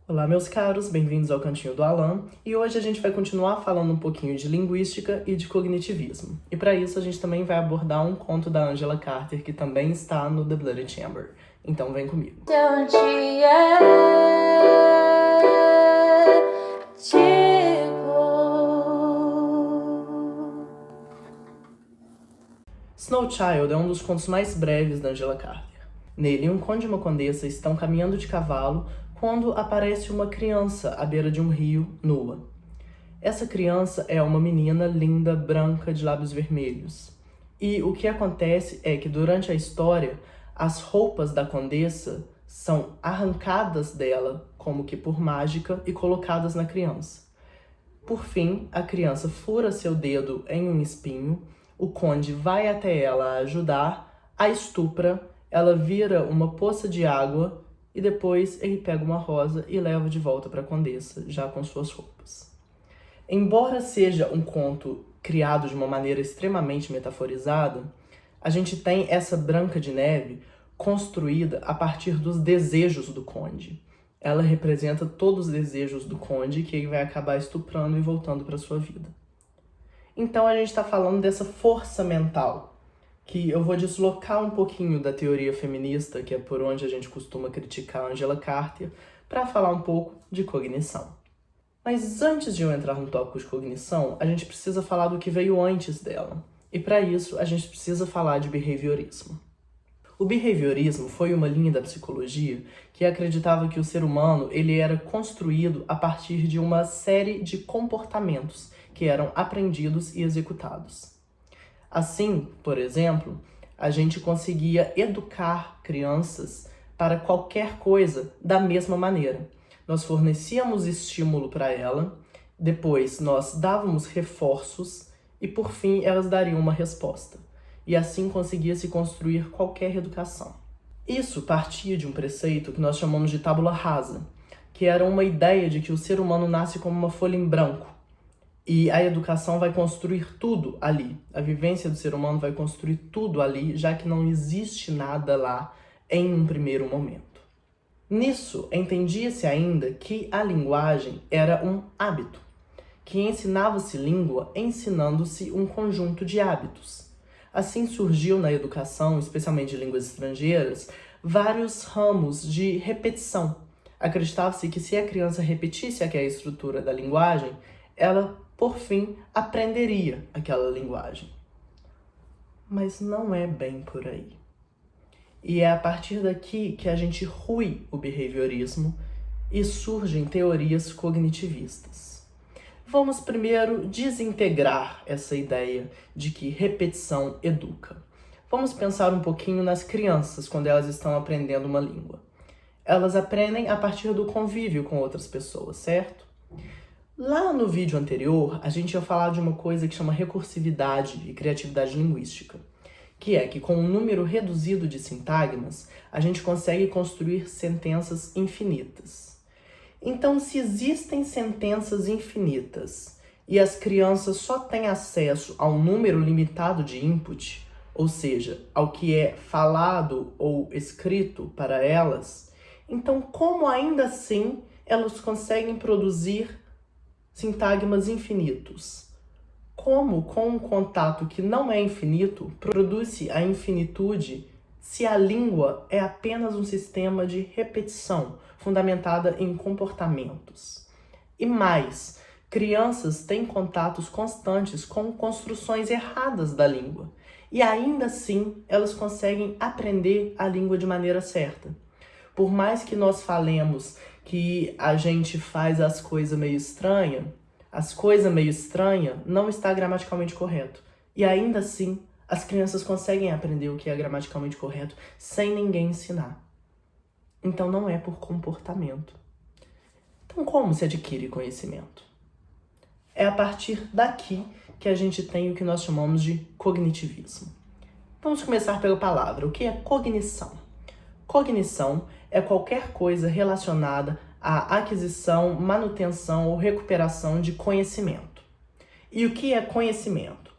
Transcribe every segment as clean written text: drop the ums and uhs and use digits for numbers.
Olá, meus caros, bem-vindos ao Cantinho do Alan, e hoje a gente vai continuar falando um pouquinho de linguística e de cognitivismo. E para isso a gente também vai abordar um conto da Angela Carter, que também está no The Bloody Chamber. Então vem comigo. Snow Child é um dos contos mais breves da Angela Carter. Nele, um conde e uma condessa estão caminhando de cavalo quando aparece uma criança à beira de um rio, nua. Essa criança é uma menina linda, branca, de lábios vermelhos. E o que acontece é que durante a história, as roupas da condessa são arrancadas dela, como que por mágica, e colocadas na criança. Por fim, a criança fura seu dedo em um espinho, o conde vai até ela a ajudar, a estupra, ela vira uma poça de água e depois ele pega uma rosa e leva de volta para a condessa, já com suas roupas. Embora seja um conto criado de uma maneira extremamente metaforizada, a gente tem essa Branca de Neve construída a partir dos desejos do conde. Ela representa todos os desejos do conde que ele vai acabar estuprando e voltando para sua vida. Então a gente está falando dessa força mental, que eu vou deslocar um pouquinho da teoria feminista, que é por onde a gente costuma criticar a Angela Carter, para falar um pouco de cognição. Mas antes de eu entrar no tópico de cognição, a gente precisa falar do que veio antes dela. E para isso, a gente precisa falar de behaviorismo. O behaviorismo foi uma linha da psicologia que acreditava que o ser humano ele era construído a partir de uma série de comportamentos que eram aprendidos e executados. Assim, por exemplo, a gente conseguia educar crianças para qualquer coisa da mesma maneira. Nós fornecíamos estímulo para ela, depois nós dávamos reforços e, por fim, elas dariam uma resposta. E assim conseguia-se construir qualquer educação. Isso partia de um preceito que nós chamamos de tábula rasa, que era uma ideia de que o ser humano nasce como uma folha em branco, e a educação vai construir tudo ali. A vivência do ser humano vai construir tudo ali, já que não existe nada lá em um primeiro momento. Nisso, entendia-se ainda que a linguagem era um hábito, que ensinava-se língua ensinando-se um conjunto de hábitos. Assim surgiu na educação, especialmente de línguas estrangeiras, vários ramos de repetição. Acreditava-se que se a criança repetisse aquela estrutura da linguagem, ela, por fim, aprenderia aquela linguagem. Mas não é bem por aí. E é a partir daqui que a gente rui o behaviorismo e surgem teorias cognitivistas. Vamos primeiro desintegrar essa ideia de que repetição educa. Vamos pensar um pouquinho nas crianças quando elas estão aprendendo uma língua. Elas aprendem a partir do convívio com outras pessoas, certo? Lá no vídeo anterior, a gente ia falar de uma coisa que chama recursividade e criatividade linguística, que é que com um número reduzido de sintagmas, a gente consegue construir sentenças infinitas. Então, se existem sentenças infinitas e as crianças só têm acesso a um número limitado de input, ou seja, ao que é falado ou escrito para elas, então como ainda assim elas conseguem produzir sintagmas infinitos? Como, com um contato que não é infinito, produz-se a infinitude se a língua é apenas um sistema de repetição fundamentada em comportamentos? E mais, crianças têm contatos constantes com construções erradas da língua. E ainda assim, elas conseguem aprender a língua de maneira certa. Por mais que nós falemos que a gente faz as coisas meio estranhas não está gramaticalmente correto. E ainda assim, as crianças conseguem aprender o que é gramaticalmente correto sem ninguém ensinar. Então não é por comportamento. Então como se adquire conhecimento? É a partir daqui que a gente tem o que nós chamamos de cognitivismo. Vamos começar pela palavra. O que é cognição? Cognição é qualquer coisa relacionada à aquisição, manutenção ou recuperação de conhecimento. E o que é conhecimento?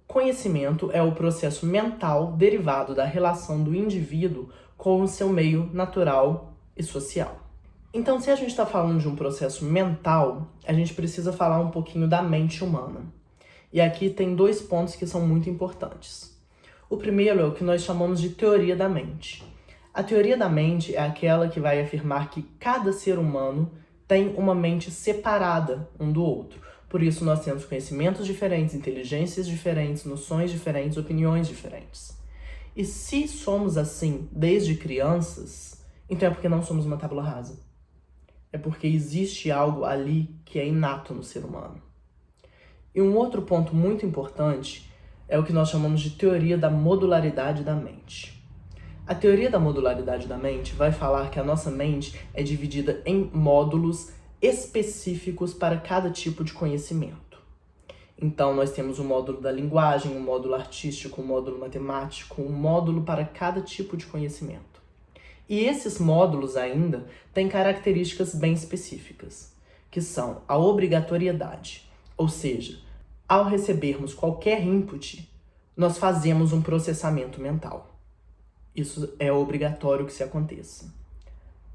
Conhecimento é o processo mental derivado da relação do indivíduo com o seu meio natural e social. Então, se a gente está falando de um processo mental, a gente precisa falar um pouquinho da mente humana. E aqui tem 2 pontos que são muito importantes. O primeiro é o que nós chamamos de teoria da mente. A teoria da mente é aquela que vai afirmar que cada ser humano tem uma mente separada um do outro. Por isso nós temos conhecimentos diferentes, inteligências diferentes, noções diferentes, opiniões diferentes. E se somos assim desde crianças, então é porque não somos uma tábua rasa. É porque existe algo ali que é inato no ser humano. E um outro ponto muito importante é o que nós chamamos de teoria da modularidade da mente. A teoria da modularidade da mente vai falar que a nossa mente é dividida em módulos específicos para cada tipo de conhecimento. Então, nós temos um módulo da linguagem, um módulo artístico, um módulo matemático, um módulo para cada tipo de conhecimento. E esses módulos ainda têm características bem específicas, que são a obrigatoriedade, ou seja, ao recebermos qualquer input, nós fazemos um processamento mental. Isso é obrigatório que se aconteça.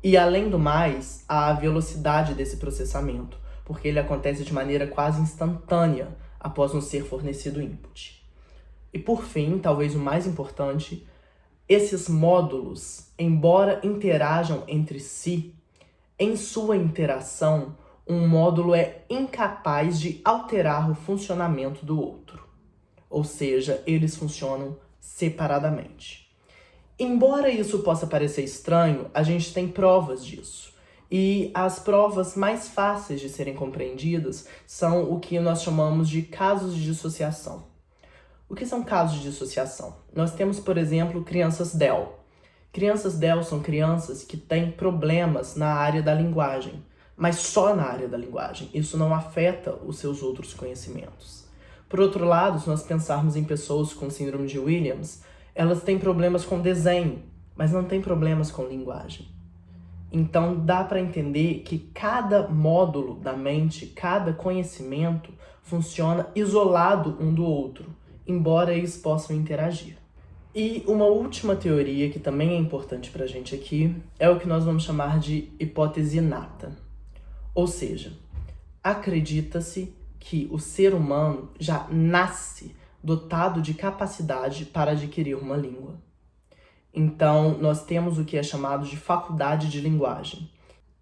E além do mais, a velocidade desse processamento, porque ele acontece de maneira quase instantânea após nos ser fornecido o input. E por fim, talvez o mais importante, esses módulos, embora interajam entre si, em sua interação, um módulo é incapaz de alterar o funcionamento do outro. Ou seja, eles funcionam separadamente. Embora isso possa parecer estranho, a gente tem provas disso. E as provas mais fáceis de serem compreendidas são o que nós chamamos de casos de dissociação. O que são casos de dissociação? Nós temos, por exemplo, crianças DEL. Crianças DEL são crianças que têm problemas na área da linguagem, mas só na área da linguagem. Isso não afeta os seus outros conhecimentos. Por outro lado, se nós pensarmos em pessoas com síndrome de Williams, elas têm problemas com desenho, mas não têm problemas com linguagem. Então, dá para entender que cada módulo da mente, cada conhecimento, funciona isolado um do outro, embora eles possam interagir. E uma última teoria que também é importante para a gente aqui é o que nós vamos chamar de hipótese inata. Ou seja, acredita-se que o ser humano já nasce dotado de capacidade para adquirir uma língua. Então, nós temos o que é chamado de faculdade de linguagem,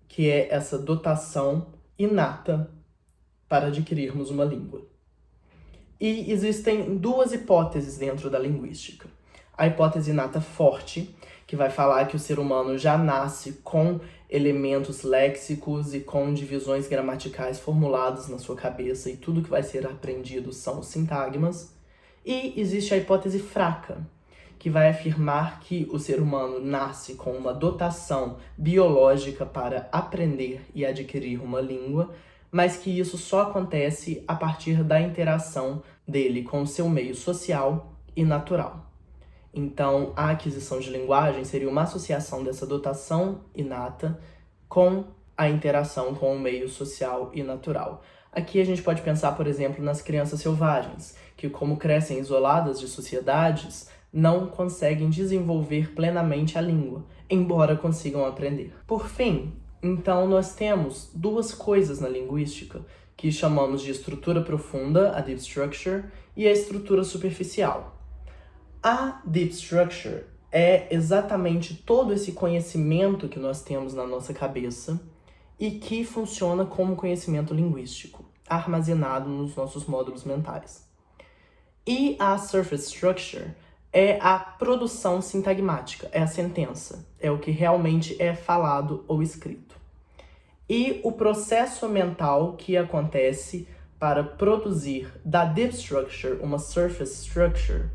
que é essa dotação inata para adquirirmos uma língua. E existem 2 hipóteses dentro da linguística. A hipótese inata forte, que vai falar que o ser humano já nasce com elementos léxicos e com divisões gramaticais formuladas na sua cabeça e tudo que vai ser aprendido são os sintagmas. E existe a hipótese fraca, que vai afirmar que o ser humano nasce com uma dotação biológica para aprender e adquirir uma língua, mas que isso só acontece a partir da interação dele com o seu meio social e natural. Então, a aquisição de linguagem seria uma associação dessa dotação inata com a interação com o meio social e natural. Aqui a gente pode pensar, por exemplo, nas crianças selvagens, que como crescem isoladas de sociedades, não conseguem desenvolver plenamente a língua, embora consigam aprender. Por fim, então nós temos 2 coisas na linguística que chamamos de estrutura profunda, a deep structure, e a estrutura superficial. A deep structure é exatamente todo esse conhecimento que nós temos na nossa cabeça e que funciona como conhecimento linguístico, armazenado nos nossos módulos mentais. E a surface structure é a produção sintagmática, é a sentença, é o que realmente é falado ou escrito. E o processo mental que acontece para produzir da deep structure uma surface structure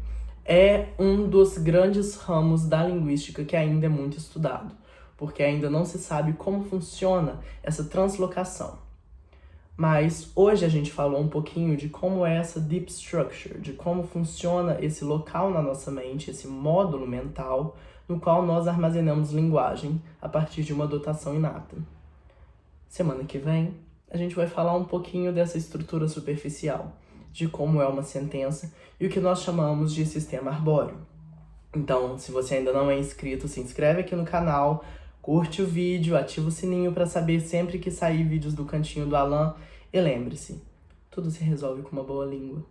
é um dos grandes ramos da linguística que ainda é muito estudado, porque ainda não se sabe como funciona essa translocação. Mas hoje a gente falou um pouquinho de como é essa deep structure, de como funciona esse local na nossa mente, esse módulo mental, no qual nós armazenamos linguagem a partir de uma dotação inata. Semana que vem, a gente vai falar um pouquinho dessa estrutura superficial, de como é uma sentença e o que nós chamamos de sistema arbóreo. Então, se você ainda não é inscrito, se inscreve aqui no canal, Curte o vídeo, ativa o sininho para saber sempre que sair vídeos do Cantinho do Alan. E lembre-se, tudo se resolve com uma boa língua.